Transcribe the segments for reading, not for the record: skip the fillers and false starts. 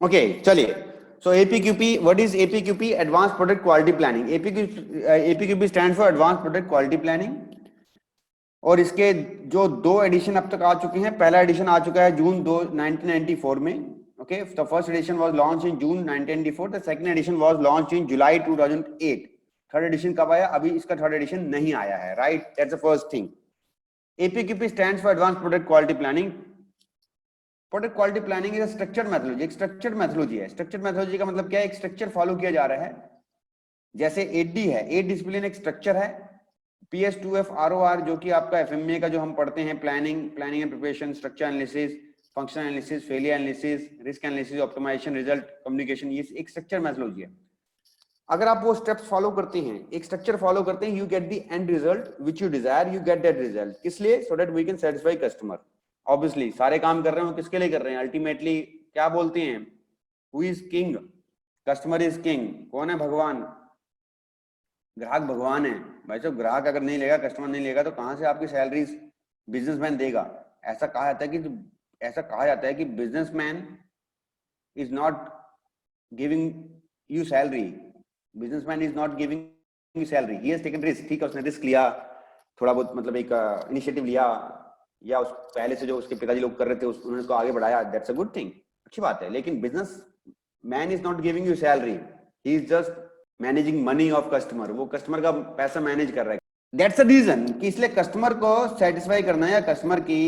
Okay चलिए, so APQP, what is APQP? Advance product quality planning. APQP stand for advance product quality planning. और इसके जो 2 addition अब तक आ चुके हैं। पहला एडिशन आ चुका है जून 1994 में। Okay, the first edition was launch in June 1994, the second edition was launch in July 2008। Third edition कब आया? अभी इसका थर्ड एडिशन नहीं आया है, right? That's the first thing. APQP stands for advance product quality planning. Product quality planning is structured methodology, एक structured methodology है। Structured methodology का मतलब क्या है? एक स्ट्रक्चर फॉलो किया जा रहा है। जैसे 8D है, 8 डिसिप्लिन एक स्ट्रक्चर है। PS2F ROR जो कि आपका FMA का जो हम पढ़ते हैं, planning and preparation, structure analysis, functional analysis, failure analysis, risk analysis, optimization, result communication, ये एक स्ट्रक्चर मेथोडोलॉजी है। अगर आप वो स्टेप्स फॉलो करते हैं, एक स्ट्रक्चर फॉलो करते हैं, you get the end result which you desire, you get that result. किस लिए? So that we can satisfy customer. Obviously सारे काम कर रहे हो किसके लिए कर रहे हैं? अल्टीमेटली क्या बोलते हैं? Who is king? Customer is king. कौन है भगवान? ग्राहक भगवान है। भाई साहब, ग्राहक अगर नहीं लेगा, कस्टमर नहीं लेगा, तो कहां से आपकी सैलरीज बिजनेसमैन देगा? ऐसा कहा जाता है कि businessman is not giving you salary, businessman is not giving you salary, he has taken risk. ठीक है, उसने रिस्क लिया, थोड़ा बहुत मतलब एक इनिशिएटिव लिया, या उस पहले से जो उसके पिताजी लोग कर रहे थे उन्होंने उसको आगे बढ़ाया, दैट्स अ गुड थिंग, अच्छी बात है। लेकिन business man is not giving you salary, he is just managing money of customer, वो कस्टमर का पैसा मैनेज कर रहा है। दैट्स अ रीजन कि इसलिए कस्टमर को सेटिस्फाई करना या कस्टमर की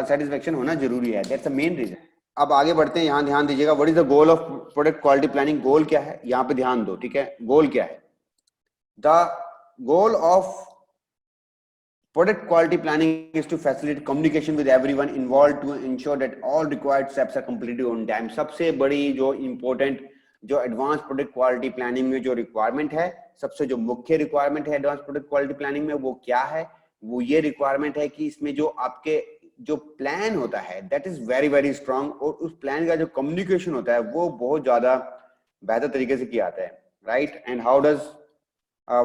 सेटिस्फेक्शन होना जरूरी है, दैट्स अ मेन रीजन। अब आगे बढ़ते हैं, यहां ध्यान दीजिएगा, what is the goal of product quality planning? Goal क्या है, यहां पे ध्यान दो, ठीक है? गोल क्या है? The goal of product quality planning is to facilitate communication with everyone involved to ensure that all required steps are completed on time। सबसे बड़ी जो important जो एडवांस प्रोडक्ट क्वालिटी प्लानिंग में जो रिक्वायरमेंट है, सबसे जो मुख्य रिक्वायरमेंट है एडवांस प्रोडक्ट क्वालिटी प्लानिंग में, वो क्या है? वो ये रिक्वायरमेंट है कि इसमें जो आपके जो प्लान होता है that is very very strong, और उस प्लान का जो कम्युनिकेशन होता है वो बहुत ज्यादा बेहतर तरीके से किया जाता है, right? And how does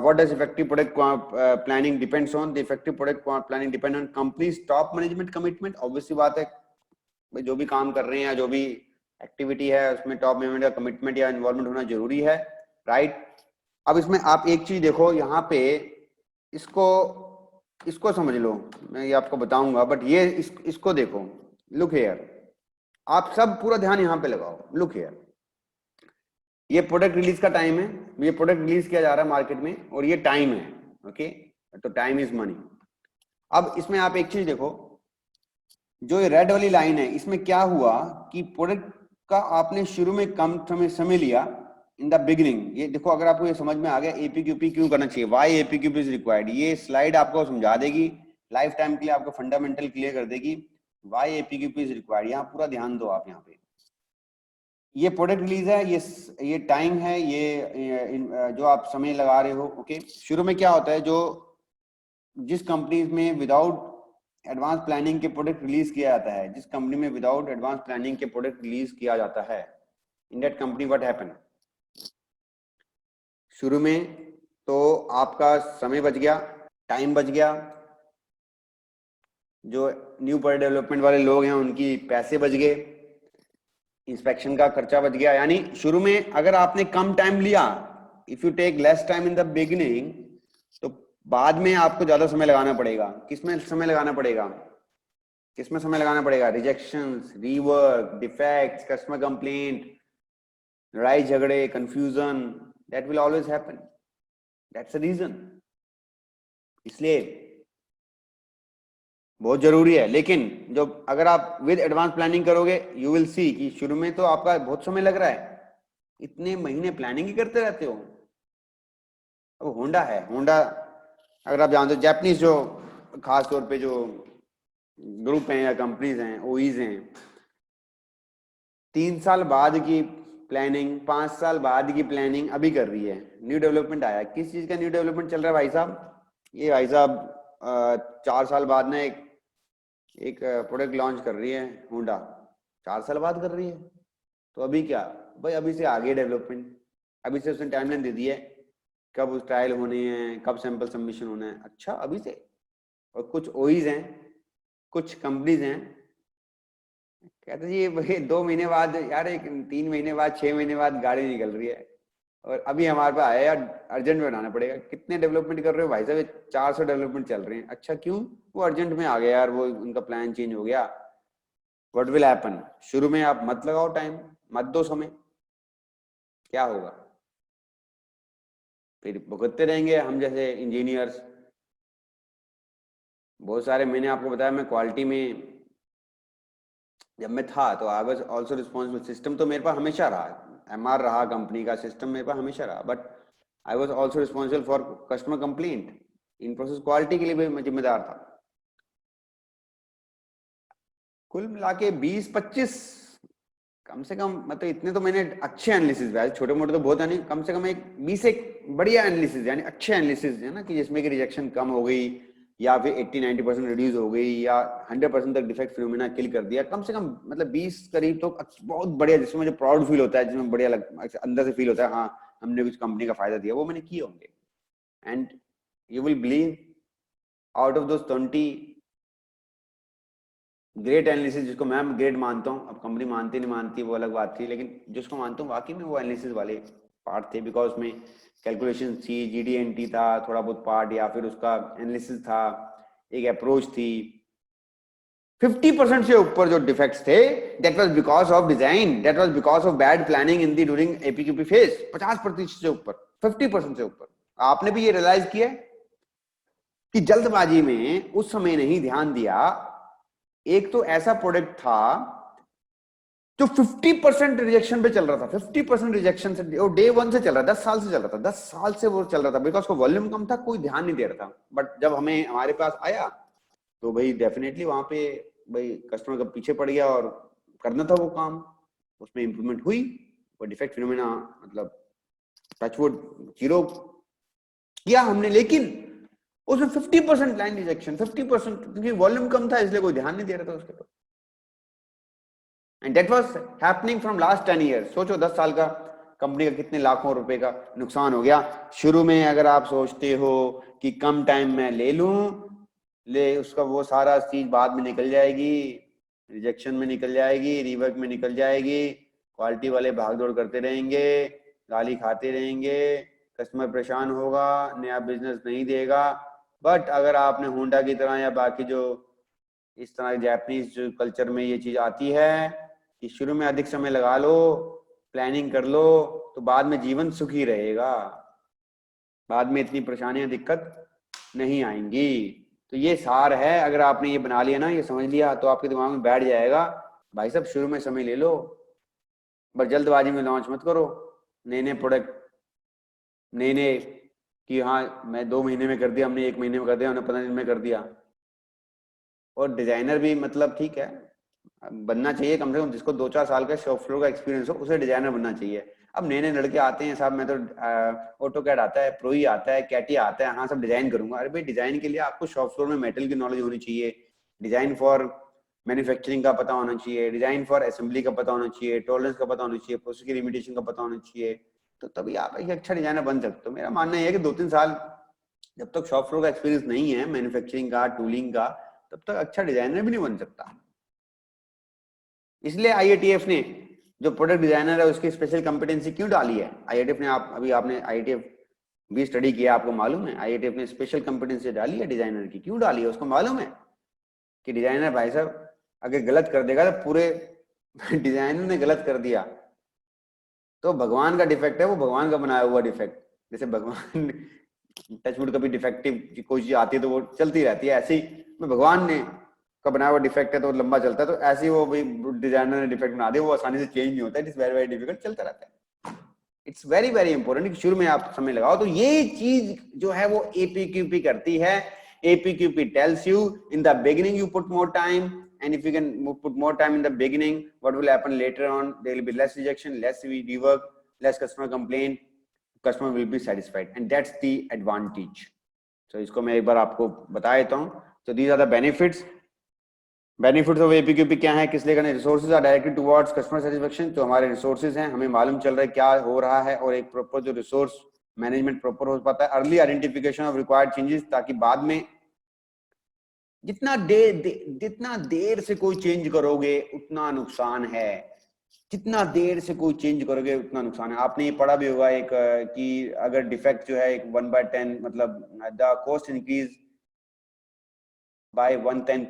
what does effective product planning depends on? The effective product planning depend on company's top management commitment। obviously बात है भाई, जो भी काम कर रहे हैं या जो भी एक्टिविटी है उसमें टॉप मैनेजमेंट का कमिटमेंट या इन्वॉल्वमेंट होना जरूरी है, राइट? अब इसमें आप एक चीज देखो यहाँ पे, इसको समझ लो, मैं ये आपको बताऊंगा, बट ये इसको देखो, लुक हियर, आप सब पूरा ध्यान यहाँ पे लगाओ, लुक हियर, ये प्रोडक्ट रिलीज का टाइम है, ये प्रोडक्ट रिलीज किया जा रहा है मार्केट में, और ये टाइम है, ओके? तो टाइम इज मनी। अब इसमें आप एक चीज देखो, जो ये रेड वाली लाइन है, इसमें क्या हुआ कि प्रोडक्ट का आपने शुरू में कम समय लिया इन द बिगिनिंग। ये देखो, अगर आपको ये समझ में आ गया एपीक्यूपी क्यों करना चाहिए, व्हाई एपीक्यूपी इज रिक्वायर्ड, ये स्लाइड आपको समझा देगी, लाइफ टाइम के लिए आपको फंडामेंटल क्लियर कर देगी, व्हाई एपीक्यूपी इज रिक्वायर्ड। यहाँ पूरा ध्यान दो आप, यहाँ पे ये प्रोडक्ट रिलीज है, ये टाइम है, ये जो आप समय लगा रहे हो, ओके? शुरू में क्या होता है, जो जिस कंपनी में विदाउट एडवांस प्लानिंग के प्रोडक्ट रिलीज किया जाता है, जिस कंपनी में विदाउट एडवांस प्लानिंग के प्रोडक्ट रिलीज किया जाता है, in that company what happen? शुरू में तो आपका समय बच गया, टाइम बच गया, जो न्यू प्रोडक्ट डेवलपमेंट वाले लोग हैं उनकी पैसे बच गए, इंस्पेक्शन का खर्चा बच गया। यानी शुरू में अगर आपने कम टाइम लिया, if you take less time in the beginning, तो बाद में आपको ज्यादा समय लगाना पड़ेगा। किसमें समय लगाना पड़ेगा? किसमें समय लगाना पड़ेगा? Rejections, rework, defects, customer complaint, लड़ाई झगड़े, confusion, that will always happen, that's a reason. इसलिए बहुत जरूरी है। लेकिन जो अगर आप विद एडवांस प्लानिंग करोगे, यू विल सी कि शुरू में तो आपका बहुत समय लग रहा है, इतने महीने प्लानिंग ही करते रहते हो। अब होंडा है, होंडा अगर आप जानते हो, जापानीज जो खास तौर पे जो ग्रुप हैं या कंपनीज हैं, ओईज हैं, 3 साल बाद की प्लानिंग, 5 साल बाद की प्लानिंग अभी कर रही है। न्यू डेवलपमेंट आया, किस चीज का न्यू डेवलपमेंट चल रहा है भाई साहब? ये भाई साहब 4 साल बाद ना एक प्रोडक्ट लॉन्च कर रही है होंडा, 4 साल बाद कर रही है। तो अभी क्या भाई, अभी से आगे डेवलपमेंट, अभी से उसने टाइमलाइन दे दी है, कब ट्रायल होने हैं, कब सैंपल सबमिशन होना है, अच्छा अभी से। और कुछ ओईज हैं, कुछ कंपनीज हैं, कहते जी ये 2 महीने बाद यार, एक 3 महीने बाद 6 महीने बाद गाड़ी निकल रही है और अभी हमारे पास आया यार, अर्जेंट में बनाना पड़ेगा। कितने डेवलपमेंट कर रहे हो भाई साहब? 400 डेवलपमेंट चल रहे हैं। अच्छा क्यों? वो अर्जेंट में आ गया यार, वो उनका प्लान चेंज हो गया। What will happen? शुरू में आप मत लगाओ टाइम, मत दो समय, क्या होगा? फिर भुगतते रहेंगे हम जैसे इंजीनियर्स। बहुत सारे, मैंने आपको बताया मैं क्वालिटी में जब मैं था तो I was also responsible. System तो मेरे पास हमेशा रहा, एमआर रहा, कंपनी का सिस्टम मेरे पास हमेशा रहा, but I was also responsible for customer complaint. In process quality के लिए भी मैं जिम्मेदार था। कुल मिला के 20-25 कम से कम, मतलब इतने तो मैंने अच्छे एनालिसिस, वैसे छोटे मोटे तो बहुत है नहीं, कम से कम एक 20 एक बढ़िया एनालिसिस, यानी अच्छे एनालिसिस है ना, कि जिसमें कि रिजेक्शन कम हो गई या फिर 80-90% रिड्यूस हो गई या 100% तक डिफेक्ट फिनोमेना किल कर दिया, कम से कम मतलब 20 करीब तो बहुत बढ़िया, जिसमें मुझे प्राउड फील होता है, जिसमें बढ़िया अंदर से फील होता है हाँ हमने कुछ कंपनी का फायदा दिया, वो मैंने किए होंगे। And you will believe, out of those 20 great analysis, जिसको मैं ग्रेट मानता हूँ, अब कंपनी मानती नहीं मानती वो अलग बात थी, लेकिन जिसको मानता हूँ वाकई में वो एनालिसिस वाले पार्ट थे, बिकॉज उसमें कैलकुलेशन थी, जीडीएनटी था थोड़ा बहुत पार्ट, या फिर उसका एनालिसिस था, एक अप्रोच थी। 50% से ऊपर जो डिफेक्ट्स थे, that was because of design, that was because of bad planning in the during APQP phase. 50% से ऊपर, 50% से ऊपर। आपने भी ये रियलाइज किया कि जल्दबाजी में उस समय नहीं ध्यान दिया। एक तो ऐसा प्रोडक्ट था जो 50% रिजेक्शन पे चल रहा था, 50% रिजेक्शन से, वो डे वन से चल रहा था, 10 साल से चल रहा था, 10 साल से वो चल रहा था, बिकॉज उसका वॉल्यूम कम था, कोई ध्यान नहीं दे रहा था। बट जब हमें हमारे पास आया तो भाई डेफिनेटली वहां पे भाई कस्टमर का पीछे पड़ गया और करना था वो काम, उसमें इंप्रूवमेंट हुई। वो डिफेक्ट फिनोमेना मतलब टचवुड जीरो किया हमने, लेकिन उसमें 50% लाइन रिजेक्शन, 50%, क्योंकि वॉल्यूम कम था इसलिए कोई ध्यान नहीं दे रहा था उसके ऊपर। And that was happening from last 10 years. सोचो 10 साल का कंपनी का कितने लाखों रुपए का नुकसान हो गया। शुरू में अगर आप सोचते हो कि कम टाइम में ले लूं, ले उसका वो सारा चीज बाद में निकल जाएगी, रिजेक्शन में निकल जाएगी, रीवर्क में निकल जाएगी, क्वालिटी वाले भाग दौड़ करते रहेंगे, गाली खाते रहेंगे, कस्टमर परेशान होगा, नया बिजनेस नहीं देगा। बट अगर आपने होंडा की तरह या बाकी जो इस तरह जापानीज जो कल्चर में ये चीज आती है कि शुरू में अधिक समय लगा लो, प्लानिंग कर लो, तो बाद में जीवन सुखी रहेगा, बाद में इतनी परेशानियां दिक्कत नहीं आएंगी। तो ये सार है, अगर आपने ये बना लिया ना, ये समझ लिया, तो आपके दिमाग में बैठ जाएगा भाई साहब शुरू में समय ले लो, बस जल्दबाजी में लॉन्च मत करो नए नए प्रोडक्ट, नए नए, कि हाँ मैं 2 महीने में कर दिया, हमने 1 महीने में कर दिया, हमने 15 दिन में कर दिया। और डिजाइनर भी मतलब ठीक है, बनना चाहिए कम से कम, जिसको 2-4 साल का शॉप फ्लोर का एक्सपीरियंस हो, उसे डिजाइनर बनना चाहिए। अब नए नए लड़के आते हैं साहब, मैं तो ऑटोकैड आता है, प्रोई आता है, कैटिया आता है, हाँ सब डिजाइन करूंगा। अरे भाई डिजाइन के लिए आपको शॉप फ्लोर में मेटल की नॉलेज होनी चाहिए, डिजाइन फॉर मैन्युफैक्चरिंग का पता होना चाहिए, डिजाइन फॉर असेंबली का पता होना चाहिए, टॉलरेंस का पता होना चाहिए, प्रोसेस की लिमिटेशन का पता होना चाहिए। तो तभी आप एक अच्छा डिजाइनर बन सकते हो। मेरा मानना है कि 2-3 साल जब तक शॉप फ्लोर का एक्सपीरियंस नहीं है मैन्युफैक्चरिंग का, टूलिंग का, तब तक अच्छा डिजाइनर भी नहीं बन सकता। इसलिए आईएटीएफ ने जो प्रोडक्ट डिजाइनर है उसकी स्पेशल कॉम्पिटेंसी क्यों डाली है, आईएटीएफ ने, आप अभी आपने आईएटीएफ भी स्टडी किया, आपको मालूम है आईएटीएफ ने स्पेशल कॉम्पिटेंसी डाली है डिजाइनर की, क्यों डाली है उसको मालूम है? कि डिजाइनर भाई साहब अगर गलत कर देगा तो पूरे डिजाइनर ने गलत कर दिया तो भगवान का डिफेक्ट है, वो भगवान का बनाया हुआ डिफेक्ट। जैसे भगवान टचवुड कभी डिफेक्टिव कोई चीज आती है तो वो चलती रहती है, ऐसे ही भगवान ने का बनाया हुआ डिफेक्ट है तो लंबा चलता है, तो ऐसे ही वो भाई डिजाइनर ने डिफेक्ट बना दिया, वो आसानी से चेंज नहीं होता है, it is very very difficult, चलता रहता है। इट्स वेरी वेरी इंपॉर्टेंट कि शुरू में आप समय लगाओ। तो ये चीज जो है वो एपीक्यूपी करती है। APQP tells you in the beginning you put more time, and if you can put more time in the beginning, what will happen later on? There will be less rejection, less rework, less customer complaint, customer will be satisfied, and that's the advantage. So इसको मैं एक बार आपको बता देता हूँ। So these are the benefits. Benefits of APQP क्या है, किस लिए करना? Resources are directed towards customer satisfaction. जो हमारे रिसोर्सेज हैं हमें मालूम चल रहा है क्या हो रहा है, और एक प्रॉपर जो रिसोर्स मैनेजमेंट प्रॉपर हो पाता है। Early identification of required changes, ताकि बाद में जितना देर से कोई चेंज करोगे उतना नुकसान है, जितना देर से कोई चेंज करोगे उतना नुकसान है। आपने ये पढ़ा भी होगा एक कि अगर डिफेक्ट जो है एक 1/10 मतलब the cost increase by 1/10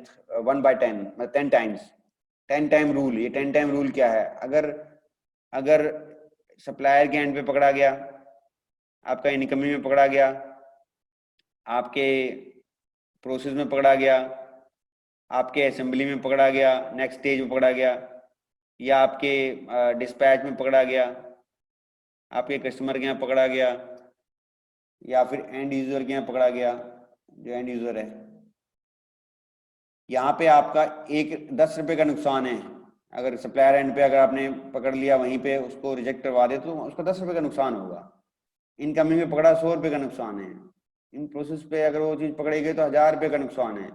10 times, 10 time rule. ये 10 टाइम रूल क्या है? अगर सप्लायर के एंड पे पकड़ा गया, आपका इनकमिंग में पकड़ा गया, आपके प्रोसेस में पकड़ा गया, आपके असेंबली में पकड़ा गया, नेक्स्ट स्टेज में पकड़ा गया, या आपके डिस्पैच में पकड़ा गया, आपके कस्टमर के यहाँ पकड़ा गया, या फिर एंड यूजर के यहाँ पकड़ा गया, जो एंड यूजर है, यहाँ पे आपका 10 रुपए का नुकसान है। अगर सप्लायर एंड पे अगर आपने पकड़ लिया, वहीं पे उसको रिजेक्ट करवा दे तो उसका 10 रुपए का नुकसान होगा। इनकमिंग में पकड़ा 100 रुपए का नुकसान है। इन प्रोसेस पे अगर वो चीज पकड़ी गई तो 1000 रुपए का नुकसान है।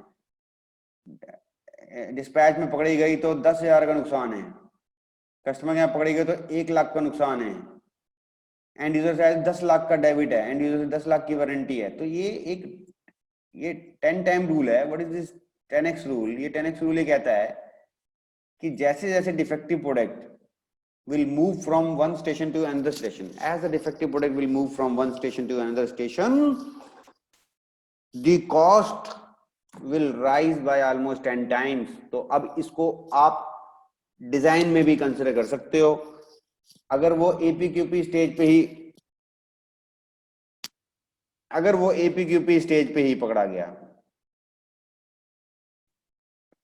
डिस्पैच में पकड़ी गई तो 10,000 का नुकसान है। कस्टमर के यहाँ पकड़ी गई तो 1 लाख का नुकसान है। एंड यूजर से 10 लाख का डेबिट है, एंड यूजर से 10 लाख की वारंटी है। तो ये 10 टाइम रूल है। What is this 10x rule? ये 10x रूल ये कहता है कि जैसे जैसे defective product will move from one station to another station, as the defective product will move from one station to another station, the cost will rise by almost 10 times. तो अब इसको आप डिजाइन में भी कंसिडर कर सकते हो। अगर वो एपीक्यूपी स्टेज पे ही पकड़ा गया,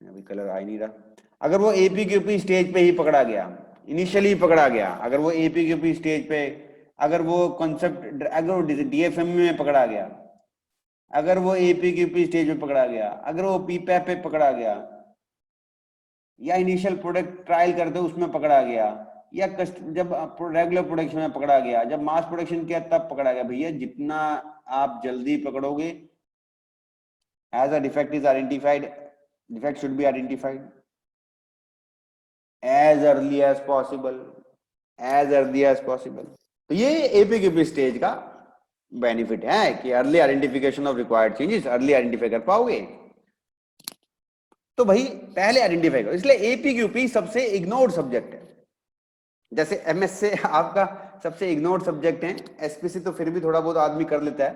अभी कलर आ ही नहीं रहा, अगर वो एपीक्यूपी स्टेज पे ही पकड़ा गया, इनिशियली पकड़ा गया, अगर वो एपीक्यूपी स्टेज पे, अगर वो कॉन्सेप्ट, अगर वो डीएफएम में पकड़ा गया, अगर वो एपीक्यूपी स्टेज पे पकड़ा गया, अगर वो पीपैप पे पकड़ा गया, या इनिशियल प्रोडक्ट ट्रायल करते उसमें पकड़ा गया, या जब रेगुलर प्रोडक्शन में पकड़ा गया, जब मास प्रोडक्शन किया तब पकड़ा गया, भैया जितना आप जल्दी पकड़ोगे, as a defect is identified, defect should be identified as early as possible, as early as possible। तो ये एपीक्यूपी स्टेज का बेनिफिट है कि early identification of required changes, early identify कर पाओगे। तो भाई पहले आइडेंटिफाई करो। इसलिए एपीक्यूपी सबसे इग्नोर्ड सब्जेक्ट है। जैसे एमएस से आपका सबसे इग्नोर्ड सब्जेक्ट है, एसपीसी तो फिर भी थोड़ा बहुत आदमी कर लेता है,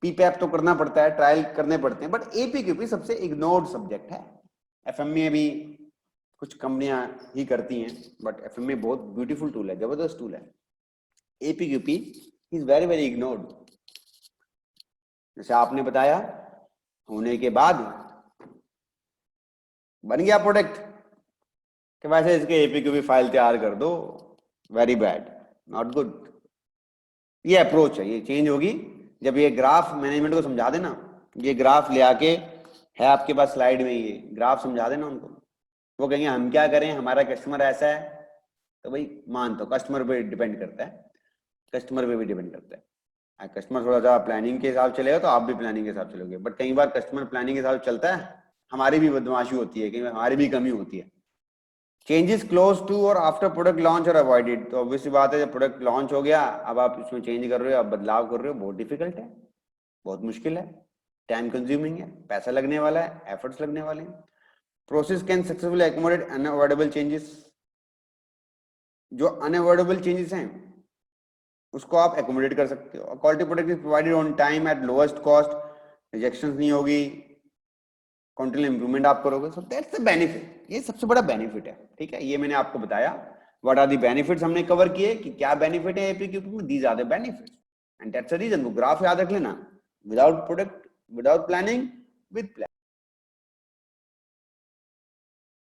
पीपैप तो करना पड़ता है, ट्रायल करने पड़ते हैं, बट एपीक्यूपी सबसे इग्नोर्ड सब्जेक्ट है। एफएमए भी कुछ कंपनियां ही करती हैं, बट एफएमए बहुत ब्यूटीफुल टूल है, जबरदस्त टूल है। एपीक्यूपी इज वेरी वेरी इग्नोर्ड। जैसे आपने बताया, होने के बाद बन गया प्रोडक्ट कि वैसे इसके एपीक्यूपी फाइल तैयार कर दो, वेरी बैड, नॉट गुड। ये अप्रोच है, ये चेंज होगी जब ये ग्राफ मैनेजमेंट को समझा देना। ये ग्राफ ले आके है आपके पास स्लाइड में, ये ग्राफ समझा देना उनको, वो कहेंगे हम क्या करें, हमारा कस्टमर ऐसा है। तो भाई मान तो कस्टमर पे डिपेंड करता है, कस्टमर पे भी डिपेंड करता है। कस्टमर थोड़ा सा प्लानिंग के हिसाब चलेगा तो आप भी प्लानिंग के हिसाब चलोगे, बट कई बार कस्टमर प्लानिंग के हिसाब चलता है, हमारी भी बदमाशी होती है, कई बार हमारी भी कमी होती है। चेंजेस क्लोज टू और आफ्टर प्रोडक्ट लॉन्च और अवॉइडेड। तो ऑब्वियसली बात है, जब प्रोडक्ट लॉन्च हो गया, अब आप इसमें चेंज कर रहे हो, आप बदलाव कर रहे हो, बहुत डिफिकल्ट है, बहुत मुश्किल है, टाइम कंज्यूमिंग है, पैसा लगने वाला है, एफर्ट्स लगने वाले हैं। Process can successfully accommodate unavoidable changes. जो अनअवॉइडेबल चेंजेस हैं उसको आप एकोमोडेट कर सकते हो। Quality product is provided on time eight lowest cost, rejections नहीं होगी, कंटिन्यू इंप्रूवमेंट आप करोगे। सो दैट्स द बेनिफिट, ये सबसे बड़ा बेनिफिट है। ठीक है, ये मैंने आपको बताया व्हाट आर द बेनिफिट्स, हमने कवर किए कि क्या बेनिफिट है एपीक्यूपी में, these are the benefits and that's the reason. वो ग्राफ याद रख लेना, without product, without planning, with plan.